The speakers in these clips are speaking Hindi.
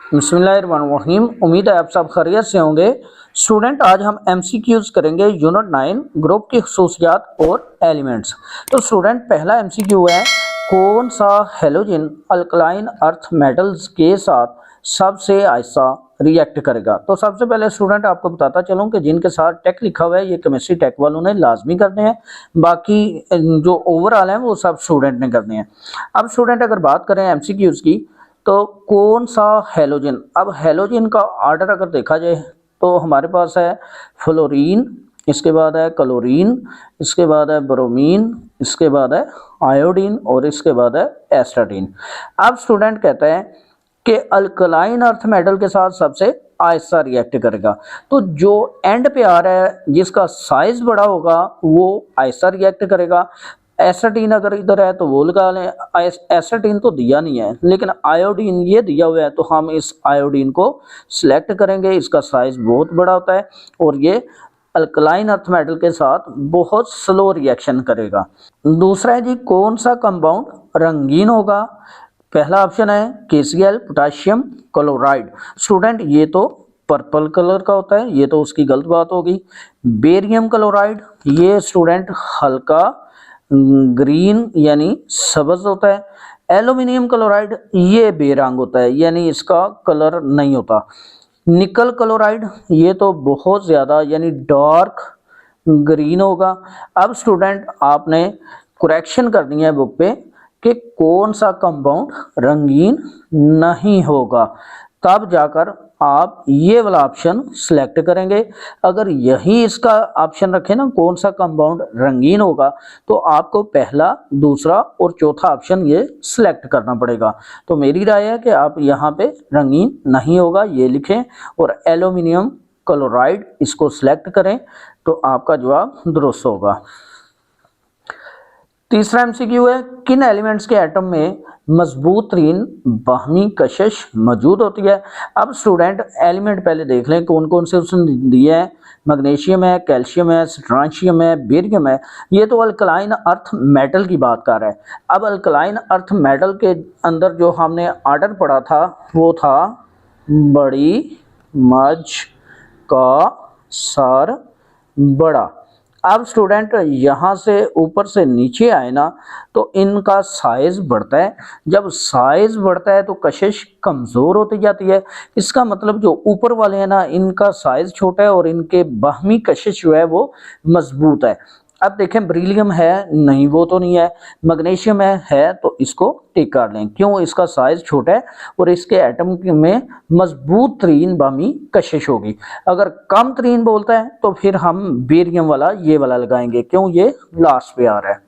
बिस्मिल्लाहिर्रहमानिर्रहीम। उम्मीद है आप सब खैरियत से होंगे। स्टूडेंट, आज हम एमसीक्यूज करेंगे यूनिट 9 ग्रुप की खसूसियात और एलिमेंट्स। तो स्टूडेंट, पहला एमसीक्यू है, कौन सा हैलोजन अल्कलाइन अर्थ मेटल्स के साथ सबसे आहिस्ता रिएक्ट करेगा। तो सबसे पहले स्टूडेंट आपको बताता चलूं कि जिनके साथ टेक लिखा हुआ है ये केमिस्ट्री टेक वालों ने लाजमी करने हैं, बाकी जो ओवरऑल हैं वो सब स्टूडेंट ने करने हैं। अब स्टूडेंट अगर बात करें एमसीक्यूज की, तो कौन सा हैलोजन, अब हैलोजन का ऑर्डर अगर देखा जाए तो हमारे पास है फ्लोरीन, इसके बाद है क्लोरीन, इसके बाद है ब्रोमीन, इसके बाद है आयोडीन और इसके बाद है एस्टाटीन। अब स्टूडेंट कहते हैं कि अल्कलाइन अर्थ मेटल के साथ सबसे आहिस्ता रिएक्ट करेगा। तो जो एंड पे आ रहा है जिसका साइज बड़ा होगा वो आहिस्ता रिएक्ट करेगा। एस्टाटीन अगर इधर है तो वो लगा लें, एस्टाटीन तो दिया नहीं है लेकिन आयोडीन ये दिया हुआ है, तो हम इस आयोडीन को सिलेक्ट करेंगे। इसका साइज बहुत बड़ा होता है और ये अल्कलाइन अर्थ मेटल के साथ बहुत स्लो रिएक्शन करेगा। दूसरा है जी, कौन सा कंपाउंड रंगीन होगा। पहला ऑप्शन है KCl पोटाशियम क्लोराइड। स्टूडेंट, ये तो पर्पल कलर का होता है, ये तो उसकी गलत बात होगी। बेरियम क्लोराइड, ये स्टूडेंट हल्का ग्रीन यानी सब्ज होता है। एल्यूमिनियम क्लोराइड ये बेरंग होता है यानी इसका कलर नहीं होता। निकल क्लोराइड ये तो बहुत ज़्यादा यानी डार्क ग्रीन होगा। अब स्टूडेंट आपने करेक्शन करनी है बुक पे कि कौन सा कंपाउंड रंगीन नहीं होगा, तब जाकर आप ये वाला ऑप्शन सिलेक्ट करेंगे। अगर यही इसका ऑप्शन रखें ना, कौन सा कंपाउंड रंगीन होगा, तो आपको पहला, दूसरा और चौथा ऑप्शन ये सिलेक्ट करना पड़ेगा। तो मेरी राय है कि आप यहाँ पे रंगीन नहीं होगा ये लिखें और एल्यूमिनियम क्लोराइड इसको सिलेक्ट करें, तो आपका जवाब दुरुस्त होगा। तीसरा एमसीक्यू है, किन एलिमेंट्स के एटम में मजबूत तरीन बाहमी कशिश मौजूद होती है। अब स्टूडेंट एलिमेंट पहले देख लें कौन कौन से उसने दिए हैं। मैग्नीशियम है, कैल्शियम है, स्ट्रांशियम है, बेरियम है। ये तो अल्कलाइन अर्थ मेटल की बात कर रहा है। अब अल्कलाइन अर्थ मेटल के अंदर जो हमने ऑर्डर पढ़ा था वो था बड़ी, मझ, का, सर, बड़ा। अब स्टूडेंट यहाँ से ऊपर से नीचे आए ना तो इनका साइज बढ़ता है। जब साइज बढ़ता है तो कशिश कमज़ोर होती जाती है। इसका मतलब जो ऊपर वाले हैं ना इनका साइज छोटा है और इनके बाहमी कशिश जो है वो मजबूत है। अब देखें बेरिलियम है, नहीं वो तो नहीं है। मैग्नीशियम है तो इसको टिक कर लें, क्यों, इसका साइज छोटा है और इसके एटम में मजबूत तरीन बाहमी कशिश होगी। अगर कम तरीन बोलता है तो फिर हम बेरियम वाला ये वाला लगाएंगे, क्यों, ये लास्ट पे आ रहा है।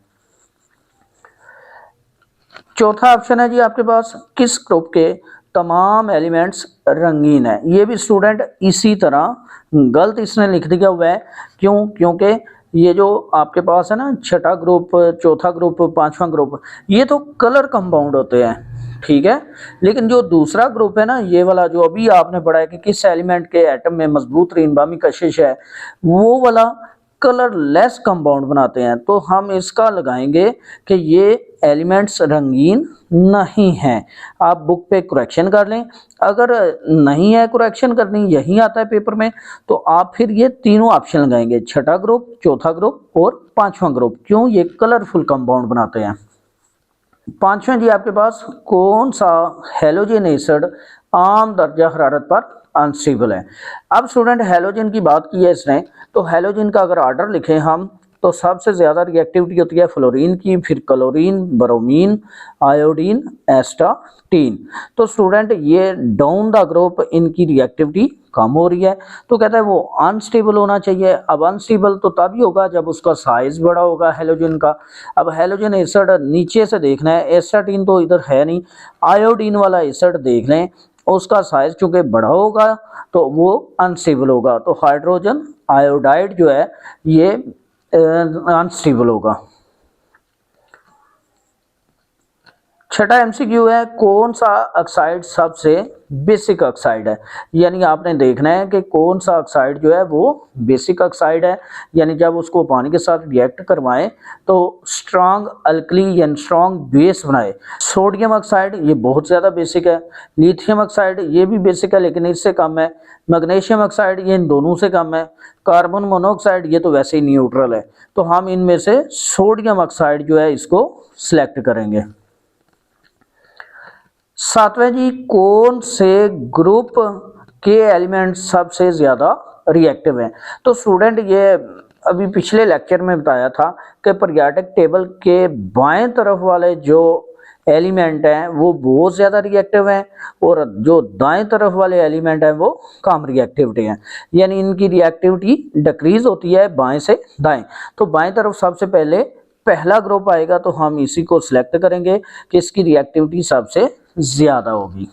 चौथा ऑप्शन है जी आपके पास, किस ग्रुप के तमाम एलिमेंट्स रंगीन है। ये भी स्टूडेंट इसी तरह गलत इसने लिख दिया हुआ है, क्यों, क्योंकि ये जो आपके पास है ना छठा ग्रुप, चौथा ग्रुप, पांचवा ग्रुप, ये तो कलर कंपाउंड होते हैं, ठीक है। लेकिन जो दूसरा ग्रुप है ना ये वाला जो अभी आपने पढ़ा है कि किस एलिमेंट के एटम में मजबूत तरीन बाहमी कशिश है, वो वाला कलर लेस कंपाउंड बनाते हैं। तो हम इसका लगाएंगे कि ये एलिमेंट्स रंगीन नहीं हैं। आप बुक पे करेक्शन कर लें। अगर नहीं है करेक्शन करनी, यही आता है पेपर में, तो आप फिर ये तीनों ऑप्शन लगाएंगे, छठा ग्रुप, चौथा ग्रुप और पांचवा ग्रुप, क्यों, ये कलरफुल कंपाउंड बनाते हैं। पांचवा जी आपके पास, कौन सा हैलोजन एसिड आम दर्जा हरारत पर अनस्टेबल है। अब स्टूडेंट हेलोजन की बात की है इसने, तो हेलोजन का अगर ऑर्डर लिखें हम तो सबसे ज़्यादा रिएक्टिविटी होती है फ्लोरीन की, फिर क्लोरीन, ब्रोमीन, आयोडीन, एस्टाटीन। तो स्टूडेंट ये डाउन द ग्रुप इनकी रिएक्टिविटी कम हो रही है, तो कहता है वो अनस्टेबल होना चाहिए। अब अनस्टेबल तो तभी होगा जब उसका साइज बड़ा होगा हेलोजन का। अब हेलोजन एसिड नीचे से देखना है, एस्टाटीन तो इधर है नहीं, आयोडीन वाला एसिड देख लें, उसका साइज चूंकि बड़ा होगा तो वो अनस्टेबल होगा। तो हाइड्रोजन आयोडाइड जो है ये अनस्टेबल होगा। छठा एमसीक्यू है, कौन सा ऑक्साइड सबसे बेसिक ऑक्साइड है। यानी आपने देखना है कि कौन सा ऑक्साइड जो है वो बेसिक ऑक्साइड है, यानी जब उसको पानी के साथ रिएक्ट करवाएं तो स्ट्रांग अल्कली यानी स्ट्रांग बेस बनाए। सोडियम ऑक्साइड ये बहुत ज़्यादा बेसिक है, लिथियम ऑक्साइड ये भी बेसिक है लेकिन इससे कम है, मैग्नीशियम ऑक्साइड ये इन दोनों से कम है, कार्बन मोनोऑक्साइड ये तो वैसे ही न्यूट्रल है। तो हम इनमें से सोडियम ऑक्साइड जो है इसको सिलेक्ट करेंगे। सातवें जी, कौन से ग्रुप के एलिमेंट सबसे ज्यादा रिएक्टिव हैं। तो स्टूडेंट ये अभी पिछले लेक्चर में बताया था कि पीरियोडिक टेबल के बाएं तरफ वाले जो एलिमेंट हैं वो बहुत ज़्यादा रिएक्टिव हैं और जो दाएं तरफ वाले एलिमेंट हैं वो कम रिएक्टिविटी हैं, यानी इनकी रिएक्टिविटी डिक्रीज होती है बाएं से दाएं। तो बाएं तरफ सबसे पहले पहला ग्रुप आएगा तो हम इसी को सिलेक्ट करेंगे कि इसकी रिएक्टिविटी सबसे ज्यादा होगी।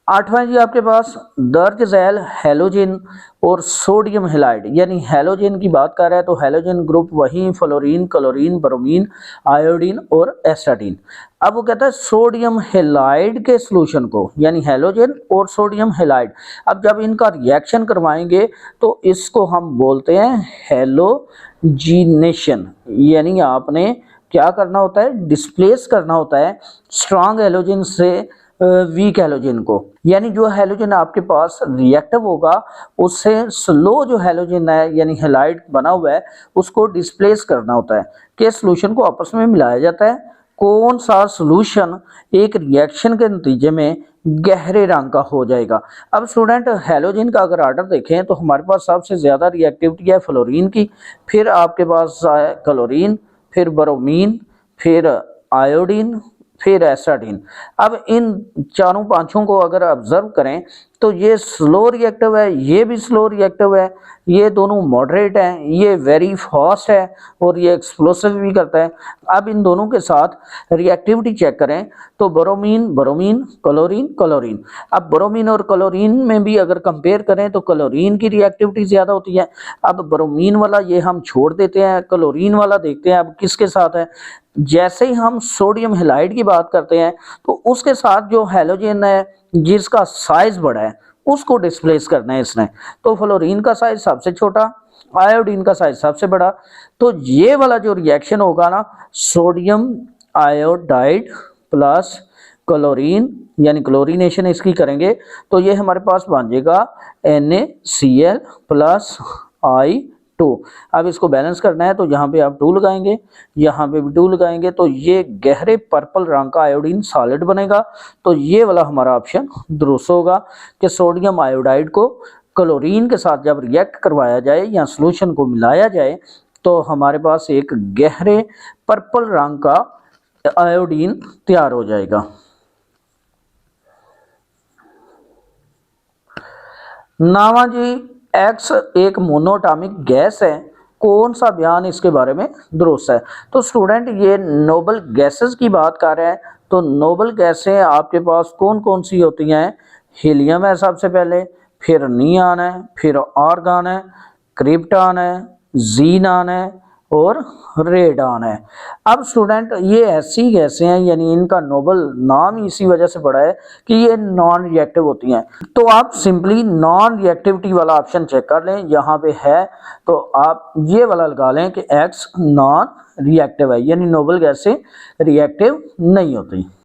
आठवां जी आपके पास दर्ज झैल हैलोजन और सोडियम हैलाइड, यानी हैलोजन की बात कर रहा है तो हैलोजन ग्रुप वही फ्लोरीन, क्लोरीन, ब्रोमीन, आयोडीन और एस्टाटीन। अब वो कहता है सोडियम हैलाइड के सॉल्यूशन को, यानी हैलोजन और सोडियम हैलाइड, अब जब इनका रिएक्शन करवाएंगे तो इसको हम बोलते हैं हैलोजिनेशन। यानी आपने क्या करना होता है, डिस्प्लेस करना होता है स्ट्रांग हैलोजन से वीक हैलोजन को, यानी जो हैलोजन आपके पास रिएक्टिव होगा उससे स्लो जो हैलोजन है यानी हैलाइड बना हुआ है उसको डिस्प्लेस करना होता है कि सॉल्यूशन को आपस में मिलाया जाता है। कौन सा सॉल्यूशन एक रिएक्शन के नतीजे में गहरे रंग का हो जाएगा। अब स्टूडेंट हैलोजन का अगर ऑर्डर देखें तो हमारे पास सबसे ज़्यादा रिएक्टिविटी है फ्लोरीन की, फिर आपके पास है क्लोरीन, फिर ब्रोमीन, फिर आयोडीन, फिर एस्टाटीन। अब इन चारों पांचों को अगर ऑब्जर्व करें तो ये स्लो रिएक्टिव है, ये भी स्लो रिएक्टिव है, ये दोनों मॉडरेट हैं, ये वेरी फास्ट है और ये एक्सप्लोसिव भी करता है। अब इन दोनों के साथ रिएक्टिविटी चेक करें तो ब्रोमीन ब्रोमीन, क्लोरीन क्लोरीन। अब ब्रोमीन और क्लोरीन में भी अगर कंपेयर करें तो क्लोरीन की रिएक्टिविटी ज़्यादा होती है। अब ब्रोमीन वाला ये हम छोड़ देते हैं, क्लोरीन वाला देखते हैं अब किसके साथ है। जैसे ही हम सोडियम हैलाइड की बात करते हैं तो उसके साथ जो हैलोजन है जिसका साइज बड़ा है उसको डिस्प्लेस करना है इसने। तो फ्लोरीन का साइज सबसे छोटा, आयोडीन का साइज सबसे बड़ा, तो ये वाला जो रिएक्शन होगा ना सोडियम आयोडाइड प्लस क्लोरीन यानी क्लोरीनेशन इसकी करेंगे तो ये हमारे पास बन जाएगा NaCl प्लस I2। अब इसको बैलेंस करना है तो यहाँ पे आप 2 लगाएंगे, यहाँ पे भी 2 लगाएंगे तो ये गहरे पर्पल रंग का आयोडीन सॉलिड बनेगा। तो ये वाला हमारा ऑप्शन दुरुस्त होगा कि सोडियम आयोडाइड को क्लोरीन के साथ जब रिएक्ट करवाया जाए या सॉल्यूशन को मिलाया जाए तो हमारे पास एक गहरे पर्पल रंग का आयोडीन तैयार हो जाएगा। नावा जी, एक्स एक मोनोटॉमिक गैस है, कौन सा बयान इसके बारे में दुरुस्त है। तो स्टूडेंट ये नोबल गैसेस की बात कर रहे हैं तो नोबल गैसें आपके पास कौन कौन सी होती हैं। हीलियम है सबसे पहले, फिर नियॉन है, फिर आर्गन है, क्रिप्टॉन है, जीनॉन है और रेडॉन है। अब स्टूडेंट ये ऐसी गैसें हैं यानी इनका नोबल नाम ही इसी वजह से पड़ा है कि ये नॉन रिएक्टिव होती हैं। तो आप सिंपली नॉन रिएक्टिविटी वाला ऑप्शन चेक कर लें, यहाँ पे है तो आप ये वाला लगा लें कि एक्स नॉन रिएक्टिव है यानी नोबल गैसें रिएक्टिव नहीं होती।